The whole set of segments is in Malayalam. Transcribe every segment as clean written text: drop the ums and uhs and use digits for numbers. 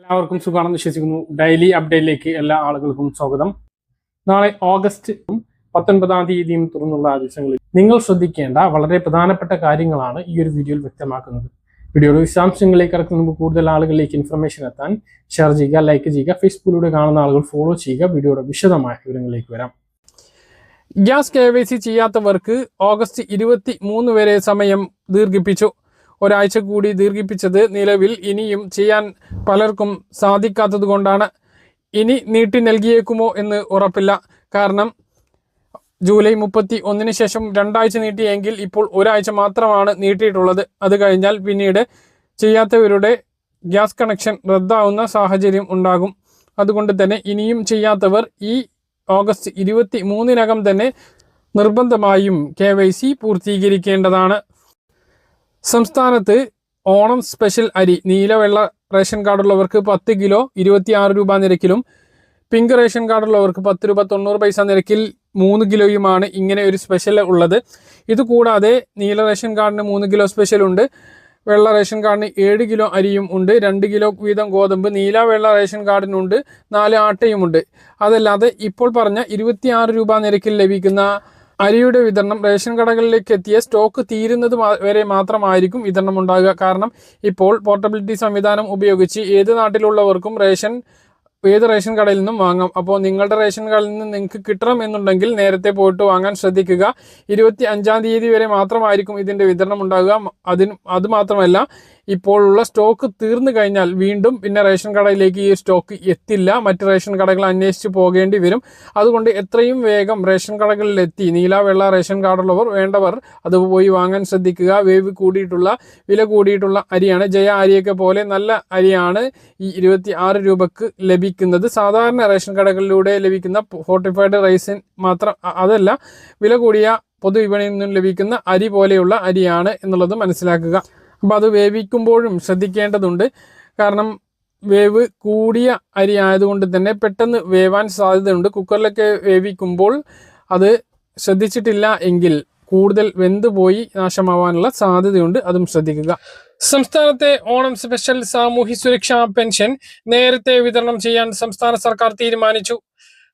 എല്ലാവർക്കും സുഖമാണെന്ന് വിശ്വസിക്കുന്നു. ഡെയിലി അപ്ഡേറ്റിലേക്ക് എല്ലാ ആളുകൾക്കും സ്വാഗതം. നാളെ ഓഗസ്റ്റ് 19 തീയതിയും തുറന്നുള്ള ദിവസങ്ങളിൽ നിങ്ങൾ ശ്രദ്ധിക്കേണ്ട വളരെ പ്രധാനപ്പെട്ട കാര്യങ്ങളാണ് ഈ ഒരു വീഡിയോയിൽ വ്യക്തമാക്കുന്നത്. വീഡിയോയുടെ വിശദാംശങ്ങളിലേക്ക് കടക്കുന്ന മുമ്പ് കൂടുതൽ ആളുകളിലേക്ക് ഇൻഫർമേഷൻ എത്താൻ ഷെയർ ചെയ്യുക, ലൈക്ക് ചെയ്യുക, ഫേസ്ബുക്കിലൂടെ കാണുന്ന ആളുകൾ ഫോളോ ചെയ്യുക. വീഡിയോയുടെ വിശദമായ വിവരങ്ങളിലേക്ക് വരാം. ഗ്യാസ് KYC ചെയ്യാത്തവർക്ക് ഓഗസ്റ്റ് 23 വരെ സമയം ദീർഘിപ്പിച്ചു. ഒരാഴ്ച കൂടി ദീർഘിപ്പിച്ചത് നിലവിൽ ഇനിയും ചെയ്യാൻ പലർക്കും സാധിക്കാത്തത് കൊണ്ടാണ്. ഇനി നീട്ടി നൽകിയേക്കുമോ എന്ന് ഉറപ്പില്ല. കാരണം ജൂലൈ 31 ശേഷം 2 ആഴ്ച നീട്ടിയെങ്കിൽ ഇപ്പോൾ ഒരാഴ്ച മാത്രമാണ് നീട്ടിയിട്ടുള്ളത്. അത് കഴിഞ്ഞാൽ പിന്നീട് ചെയ്യാത്തവരുടെ ഗ്യാസ് കണക്ഷൻ റദ്ദാവുന്ന സാഹചര്യം ഉണ്ടാകും. അതുകൊണ്ട് തന്നെ ഇനിയും ചെയ്യാത്തവർ ഈ ഓഗസ്റ്റ് 23 തന്നെ നിർബന്ധമായും KYC പൂർത്തീകരിക്കേണ്ടതാണ്. സംസ്ഥാനത്ത് ഓണം സ്പെഷ്യൽ അരി നീല വെള്ള റേഷൻ കാർഡുള്ളവർക്ക് 10 കിലോ 26 രൂപ നിരക്കിലും പിങ്ക് റേഷൻ കാർഡുള്ളവർക്ക് 10 രൂപ 90 പൈസ നിരക്കിൽ 3 കിലോയുമാണ് ഇങ്ങനെ ഒരു സ്പെഷ്യൽ ഉള്ളത്. ഇതുകൂടാതെ നീല റേഷൻ കാർഡിന് 3 കിലോ സ്പെഷ്യൽ ഉണ്ട്. വെള്ള റേഷൻ കാർഡിന് 7 കിലോ അരിയും ഉണ്ട്. 2 കിലോ വീതം ഗോതമ്പ് നീല വെള്ള റേഷൻ കാർഡിനുണ്ട്. 4 ആട്ടയുമുണ്ട്. അതല്ലാതെ ഇപ്പോൾ പറഞ്ഞ 26 രൂപ നിരക്കിൽ ലഭിക്കുന്ന അരിയുടെ വിതരണം റേഷൻ കടകളിലേക്ക് എത്തിയ സ്റ്റോക്ക് തീരുന്നത് വരെ മാത്രമായിരിക്കും വിതരണം ഉണ്ടാകുക. കാരണം ഇപ്പോൾ പോർട്ടബിലിറ്റി സംവിധാനം ഉപയോഗിച്ച് ഏത് നാട്ടിലുള്ളവർക്കും ഏത് റേഷൻ കടയിൽ നിന്നും വാങ്ങാം. അപ്പോൾ നിങ്ങളുടെ റേഷൻ കടയിൽ നിന്ന് നിങ്ങൾക്ക് കിട്ടണം എന്നുണ്ടെങ്കിൽ നേരത്തെ പോയിട്ട് വാങ്ങാൻ ശ്രദ്ധിക്കുക. 25 തീയതി വരെ മാത്രമായിരിക്കും ഇതിൻ്റെ വിതരണം ഉണ്ടാകുക. അതുമാത്രമല്ല, ഇപ്പോഴുള്ള സ്റ്റോക്ക് തീർന്നു കഴിഞ്ഞാൽ വീണ്ടും പിന്നെ റേഷൻ കടയിലേക്ക് ഈ സ്റ്റോക്ക് എത്തില്ല. മറ്റ് റേഷൻ കടകൾ അന്വേഷിച്ച് പോകേണ്ടി വരും. അതുകൊണ്ട് എത്രയും വേഗം റേഷൻ കടകളിലെത്തി നീല വെള്ള റേഷൻ കാർഡുള്ളവർ വേണ്ടവർ അത് പോയി വാങ്ങാൻ ശ്രദ്ധിക്കുക. വില കൂടിയിട്ടുള്ള അരിയാണ്. ജയ അരിയൊക്കെ പോലെ നല്ല അരിയാണ് ഈ 26 രൂപക്ക് ലഭിക്കുന്നത്. സാധാരണ റേഷൻ കടകളിലൂടെ ലഭിക്കുന്ന ഫോർട്ടിഫൈഡ് റൈസ് മാത്രം അതല്ല, വില കൂടിയ പൊതുവിപണിയിൽ നിന്നും ലഭിക്കുന്ന അരി പോലെയുള്ള അരിയാണ് എന്നുള്ളത് മനസ്സിലാക്കുക. അപ്പോൾ അത് വേവിക്കുമ്പോഴും ശ്രദ്ധിക്കേണ്ടതുണ്ട്. കാരണം വേവ് കൂടിയ അരി ആയതുകൊണ്ട് തന്നെ പെട്ടെന്ന് വേവാൻ സാധ്യതയുണ്ട്. കുക്കറിലൊക്കെ വേവിക്കുമ്പോൾ അത് ശ്രദ്ധിച്ചിട്ടില്ല എങ്കിൽ കൂടുതൽ വെന്തുപോയി നാശമാവാനുള്ള സാധ്യതയുണ്ട്. അതും ശ്രദ്ധിക്കുക. സംസ്ഥാനത്തെ ഓണം സ്പെഷ്യൽ സാമൂഹ്യ സുരക്ഷാ പെൻഷൻ നേരത്തെ വിതരണം ചെയ്യാൻ സംസ്ഥാന സർക്കാർ തീരുമാനിച്ചു.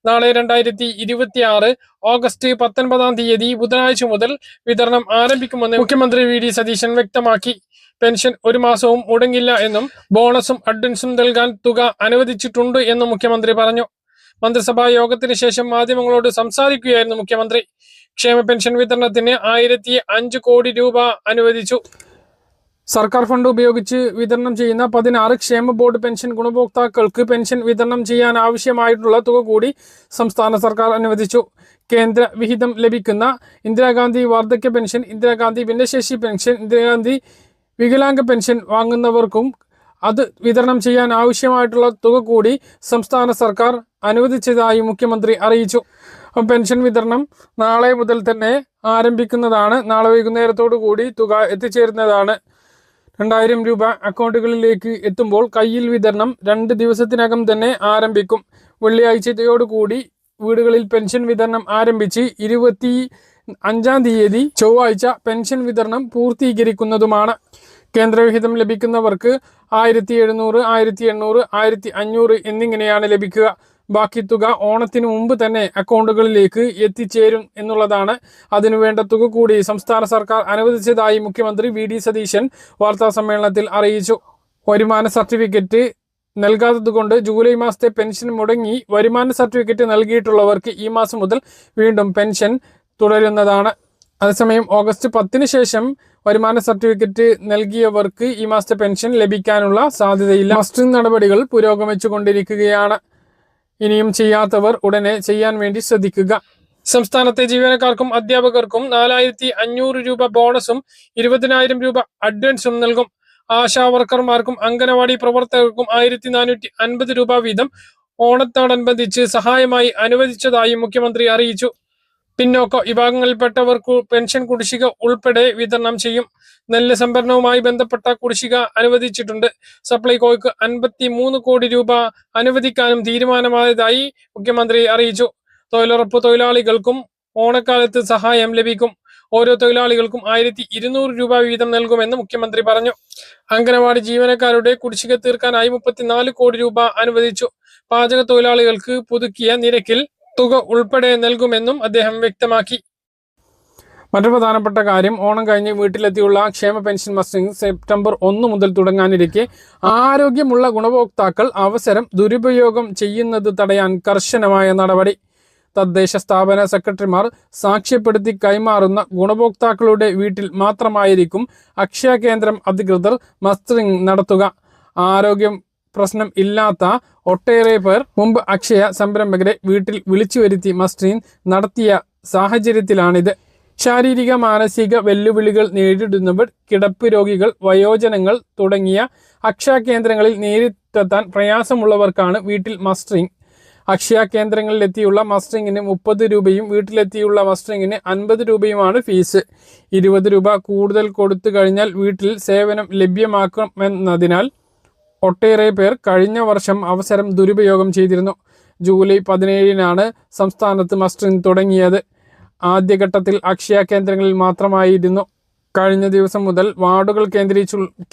നാളെ 2026 ഓഗസ്റ്റ് 19 തീയതി ബുധനാഴ്ച മുതൽ വിതരണം ആരംഭിക്കുമെന്ന് മുഖ്യമന്ത്രി VD സതീശൻ വ്യക്തമാക്കി. പെൻഷൻ 1 മാസവും മുടങ്ങില്ല എന്നും ബോണസും അഡ്വാൻസും നൽകാൻ തുക അനുവദിച്ചിട്ടുണ്ട് എന്നും മുഖ്യമന്ത്രി പറഞ്ഞു. മന്ത്രിസഭാ യോഗത്തിന് ശേഷം മാധ്യമങ്ങളോട് സംസാരിക്കുകയായിരുന്നു മുഖ്യമന്ത്രി. ക്ഷേമ പെൻഷൻ വിതരണത്തിന് 1005 കോടി രൂപ അനുവദിച്ചു. സർക്കാർ ഫണ്ട് ഉപയോഗിച്ച് വിതരണം ചെയ്യുന്ന 16 ക്ഷേമ ബോർഡ് പെൻഷൻ ഗുണഭോക്താക്കൾക്ക് പെൻഷൻ വിതരണം ചെയ്യാൻ ആവശ്യമായിട്ടുള്ള തുക കൂടി സംസ്ഥാന സർക്കാർ അനുവദിച്ചു. കേന്ദ്ര വിഹിതം ലഭിക്കുന്ന ഇന്ദിരാഗാന്ധി വാർദ്ധക്യ പെൻഷൻ, ഇന്ദിരാഗാന്ധി ഭിന്നശേഷി പെൻഷൻ, ഇന്ദിരാഗാന്ധി വികലാംഗ പെൻഷൻ വാങ്ങുന്നവർക്കും അത് വിതരണം ചെയ്യാൻ ആവശ്യമായിട്ടുള്ള തുക കൂടി സംസ്ഥാന സർക്കാർ അനുവദിച്ചതായി മുഖ്യമന്ത്രി അറിയിച്ചു. പെൻഷൻ വിതരണം നാളെ മുതൽ തന്നെ ആരംഭിക്കുന്നതാണ്. നാളെ വൈകുന്നേരത്തോടു കൂടി തുക എത്തിച്ചേരുന്നതാണ്. 2000 രൂപ അക്കൗണ്ടുകളിലേക്ക് എത്തുമ്പോൾ കയ്യിൽ വിതരണം 2 ദിവസത്തിനകം തന്നെ ആരംഭിക്കും. വെള്ളിയാഴ്ചയോടുകൂടി വീടുകളിൽ പെൻഷൻ വിതരണം ആരംഭിച്ച് 25 തീയതി ചൊവ്വാഴ്ച പെൻഷൻ വിതരണം പൂർത്തീകരിക്കുന്നതുമാണ്. കേന്ദ്രവിഹിതം ലഭിക്കുന്നവർക്ക് 1700, 1800, 1500 എന്നിങ്ങനെയാണ് ലഭിക്കുക. ബാക്കി തുക ഓണത്തിന് മുമ്പ് തന്നെ അക്കൗണ്ടുകളിലേക്ക് എത്തിച്ചേരും എന്നുള്ളതാണ്. അതിനുവേണ്ട തുക കൂടി സംസ്ഥാന സർക്കാർ അനുവദിച്ചതായി മുഖ്യമന്ത്രി VD സതീശൻ വാർത്താ സമ്മേളനത്തിൽ അറിയിച്ചു. വരുമാന സർട്ടിഫിക്കറ്റ് നൽകാത്തതുകൊണ്ട് ജൂലൈ മാസത്തെ പെൻഷൻ മുടങ്ങി. വരുമാന സർട്ടിഫിക്കറ്റ് നൽകിയിട്ടുള്ളവർക്ക് ഈ മാസം മുതൽ വീണ്ടും പെൻഷൻ തുടരുന്നതാണ്. അതേസമയം ഓഗസ്റ്റ് 10 ശേഷം വരുമാന സർട്ടിഫിക്കറ്റ് നൽകിയവർക്ക് ഈ മാസത്തെ പെൻഷൻ ലഭിക്കാനുള്ള സാധ്യതയില്ല. മസ്റ്ററിംഗ് നടപടികൾ പുരോഗമിച്ചുകൊണ്ടിരിക്കുകയാണ്. ഇനിയും ചെയ്യാത്തവർ ഉടനെ ചെയ്യാൻ വേണ്ടി ശ്രദ്ധിക്കുക. സംസ്ഥാനത്തെ ജീവനക്കാർക്കും അധ്യാപകർക്കും 4500 രൂപ ബോണസും 20000 രൂപ അഡ്വാൻസും നൽകും. ആശാ വർക്കർമാർക്കും അംഗനവാടി പ്രവർത്തകർക്കും 1450 രൂപ വീതം ഓണത്തോടനുബന്ധിച്ച് സഹായമായി അനുവദിച്ചതായി മുഖ്യമന്ത്രി അറിയിച്ചു. പിന്നോക്ക വിഭാഗങ്ങളിൽപ്പെട്ടവർക്ക് പെൻഷൻ കുടിശ്ശിക ഉൾപ്പെടെ വിതരണം ചെയ്യും. നെല്ല് സംഭരണവുമായി ബന്ധപ്പെട്ട കുടിശ്ശിക അനുവദിച്ചിട്ടുണ്ട്. സപ്ലൈകോയ്ക്ക് 53 കോടി രൂപ അനുവദിക്കാനും തീരുമാനമായതായി മുഖ്യമന്ത്രി അറിയിച്ചു. തൊഴിലുറപ്പ് തൊഴിലാളികൾക്കും ഓണക്കാലത്ത് സഹായം ലഭിക്കും. ഓരോ തൊഴിലാളികൾക്കും 1200 രൂപ വീതം നൽകുമെന്ന് മുഖ്യമന്ത്രി പറഞ്ഞു. അംഗനവാടി ജീവനക്കാരുടെ കുടിശ്ശിക തീർക്കാനായി 34 കോടി രൂപ അനുവദിച്ചു. പാചക തൊഴിലാളികൾക്ക് പുതുക്കിയ നിരക്കിൽ തുക ഉൾപ്പെടെ നൽകുമെന്നും അദ്ദേഹം വ്യക്തമാക്കി. മറ്റൊരു പ്രധാനപ്പെട്ട കാര്യം, ഓണം കഴിഞ്ഞ് വീട്ടിലെത്തിയുള്ള ക്ഷേമ പെൻഷൻ മസ്റ്ററിംഗ് സെപ്റ്റംബർ 1 മുതൽ തുടങ്ങാനിരിക്കെ ആരോഗ്യമുള്ള ഗുണഭോക്താക്കൾ അവസരം ദുരുപയോഗം ചെയ്യുന്നത് തടയാൻ കർശനമായ നടപടി. തദ്ദേശ സ്ഥാപന സെക്രട്ടറിമാർ സാക്ഷ്യപ്പെടുത്തി കൈമാറുന്ന ഗുണഭോക്താക്കളുടെ വീട്ടിൽ മാത്രമായിരിക്കും അക്ഷയ കേന്ദ്രം അധികൃതർ മസ്റ്ററിംഗ് നടത്തുക. ആരോഗ്യം പ്രശ്നം ഇല്ലാത്ത ഒട്ടേറെ പേർ മുമ്പ് അക്ഷയ സംരംഭകരെ വീട്ടിൽ വിളിച്ചു വരുത്തി മസ്റ്ററിംഗ് നടത്തിയ സാഹചര്യത്തിലാണിത്. ശാരീരിക മാനസിക വെല്ലുവിളികൾ നേരിടുന്നവർ, കിടപ്പ് രോഗികൾ, വയോജനങ്ങൾ തുടങ്ങിയ അക്ഷയ കേന്ദ്രങ്ങളിൽ നേരിട്ടെത്താൻ പ്രയാസമുള്ളവർക്കാണ് വീട്ടിൽ മസ്റ്ററിംഗ്. അക്ഷയ കേന്ദ്രങ്ങളിലെത്തിയുള്ള മസ്റ്ററിംഗിന് 30 രൂപയും വീട്ടിലെത്തിയുള്ള മസ്റ്ററിംഗിന് 50 രൂപയുമാണ് ഫീസ്. 20 രൂപ കൂടുതൽ കൊടുത്തു കഴിഞ്ഞാൽ വീട്ടിൽ സേവനം ലഭ്യമാക്കുമെന്നതിനാൽ ഒട്ടേറെ പേർ കഴിഞ്ഞ വർഷം അവസരം ദുരുപയോഗം ചെയ്തിരുന്നു. ജൂലൈ 17-നാണ് സംസ്ഥാനത്ത് മസ്റ്ററിംഗ് തുടങ്ങിയത്. ആദ്യഘട്ടത്തിൽ അക്ഷയ കേന്ദ്രങ്ങളിൽ മാത്രമായിരുന്നു. കഴിഞ്ഞ ദിവസം മുതൽ വാർഡുകൾ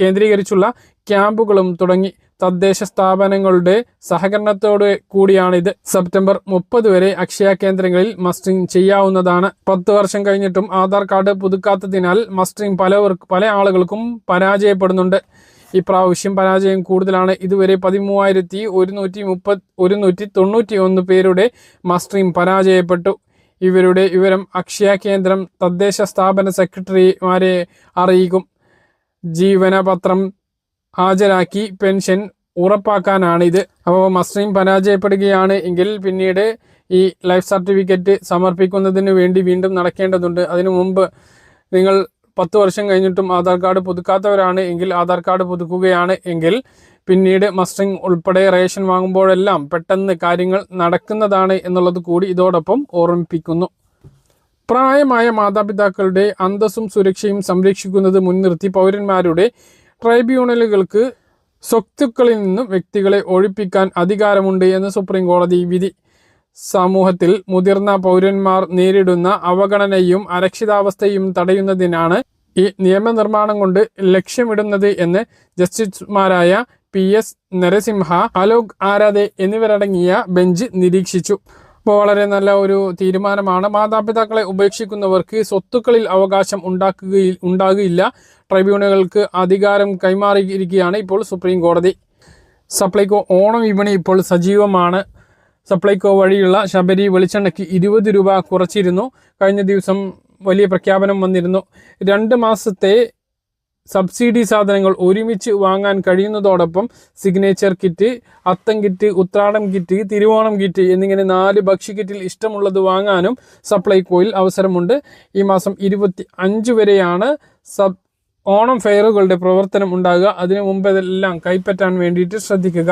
കേന്ദ്രീകരിച്ചുള്ള ക്യാമ്പുകളും തുടങ്ങി. തദ്ദേശ സ്ഥാപനങ്ങളുടെ സഹകരണത്തോടെ കൂടിയാണിത്. സെപ്റ്റംബർ 30 വരെ അക്ഷയ കേന്ദ്രങ്ങളിൽ മസ്റ്ററിംഗ് ചെയ്യാവുന്നതാണ്. 10 വർഷം കഴിഞ്ഞിട്ടും ആധാർ കാർഡ് പുതുക്കാത്തതിനാൽ മസ്റ്ററിംഗ് പല ആളുകൾക്കും പരാജയപ്പെടുന്നുണ്ട്. ഇപ്രാവശ്യം പരാജയം കൂടുതലാണ്. ഇതുവരെ 13,191 പേരുടെ മസ്റ്ററിംഗ് പരാജയപ്പെട്ടു. ഇവരുടെ വിവരം അക്ഷയ കേന്ദ്രം തദ്ദേശ സ്ഥാപന സെക്രട്ടറിമാരെ അറിയിക്കും. ജീവനപത്രം ഹാജരാക്കി പെൻഷൻ ഉറപ്പാക്കാനാണിത്. അപ്പോൾ മസ്റ്ററിംഗ് പരാജയപ്പെടുകയാണ് എങ്കിൽ പിന്നീട് ഈ ലൈഫ് സർട്ടിഫിക്കറ്റ് സമർപ്പിക്കുന്നതിന് വേണ്ടി വീണ്ടും നടക്കേണ്ടതുണ്ട്. അതിനു മുമ്പ് നിങ്ങൾ 10 വർഷം കഴിഞ്ഞിട്ടും ആധാർ കാർഡ് പുതുക്കാത്തവരാണ് എങ്കിൽ ആധാർ കാർഡ് പുതുക്കുകയാണ് എങ്കിൽ പിന്നീട് മസ്റ്ററിംഗ് ഉൾപ്പെടെ റേഷൻ വാങ്ങുമ്പോഴെല്ലാം പെട്ടെന്ന് കാര്യങ്ങൾ നടക്കുന്നതാണ് എന്നുള്ളത് കൂടി ഇതോടൊപ്പം ഓർമ്മിപ്പിക്കുന്നു. പ്രായമായ മാതാപിതാക്കളുടെ അന്തസ്സും സുരക്ഷയും സംരക്ഷിക്കുന്നത് മുൻനിർത്തി പൗരന്മാരുടെ ട്രൈബ്യൂണലുകൾക്ക് സ്വത്തുക്കളിൽ നിന്നും വ്യക്തികളെ ഒഴിപ്പിക്കാൻ അധികാരമുണ്ട് എന്ന് സുപ്രീം കോടതി വിധി. സമൂഹത്തിൽ മുതിർന്ന പൗരന്മാർ നേരിടുന്ന അവഗണനയും അരക്ഷിതാവസ്ഥയും തടയുന്നതിനാണ് ഈ നിയമനിർമ്മാണം കൊണ്ട് ലക്ഷ്യമിടുന്നത് എന്ന് ജസ്റ്റിസുമാരായ PS നരസിംഹ, അലോക് ആരാധെ എന്നിവരടങ്ങിയ ബെഞ്ച് നിരീക്ഷിച്ചു. അപ്പോൾ വളരെ നല്ല ഒരു തീരുമാനമാണ്. മാതാപിതാക്കളെ ഉപേക്ഷിക്കുന്നവർക്ക് സ്വത്തുക്കളിൽ അവകാശം ഉണ്ടാകുകയില്ല. ട്രൈബ്യൂണലുകൾക്ക് അധികാരം കൈമാറിയിരിക്കുകയാണ് ഇപ്പോൾ സുപ്രീം കോടതി. സപ്ലൈകോ ഓണം വിപണി ഇപ്പോൾ സജീവമാണ്. സപ്ലൈകോ വഴിയുള്ള ശബരി വെളിച്ചെണ്ണയ്ക്ക് 20 രൂപ കുറച്ചിരുന്നു. കഴിഞ്ഞ ദിവസം വലിയ പ്രഖ്യാപനം വന്നിരുന്നു. 2 മാസത്തെ സബ്സിഡി സാധനങ്ങൾ ഒരുമിച്ച് വാങ്ങാൻ കഴിയുന്നതോടൊപ്പം signature kit, Atham kit, Uthradam kit, Thiruvonam kit എന്നിങ്ങനെ 4 ഭക്ഷ്യക്കിറ്റിൽ ഇഷ്ടമുള്ളത് വാങ്ങാനും സപ്ലൈകോയിൽ അവസരമുണ്ട്. ഈ മാസം 25 വരെയാണ് ഓണം ഫെയറുകളുടെ പ്രവർത്തനം ഉണ്ടാകുക. അതിനു മുമ്പ് ഇതെല്ലാം കൈപ്പറ്റാൻ വേണ്ടിയിട്ട് ശ്രദ്ധിക്കുക.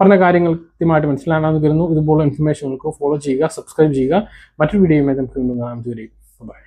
പറഞ്ഞ കാര്യങ്ങൾ കൃത്യമായിട്ട് മനസ്സിലാണെന്ന് കരുതുന്നു. ഇതുപോലുള്ള ഇൻഫർമേഷനുകൾക്ക് ഫോളോ ചെയ്യുക, സബ്സ്ക്രൈബ് ചെയ്യുക. മറ്റൊരു വീഡിയോയുമായി നമുക്ക് കാണാം. ബൈ.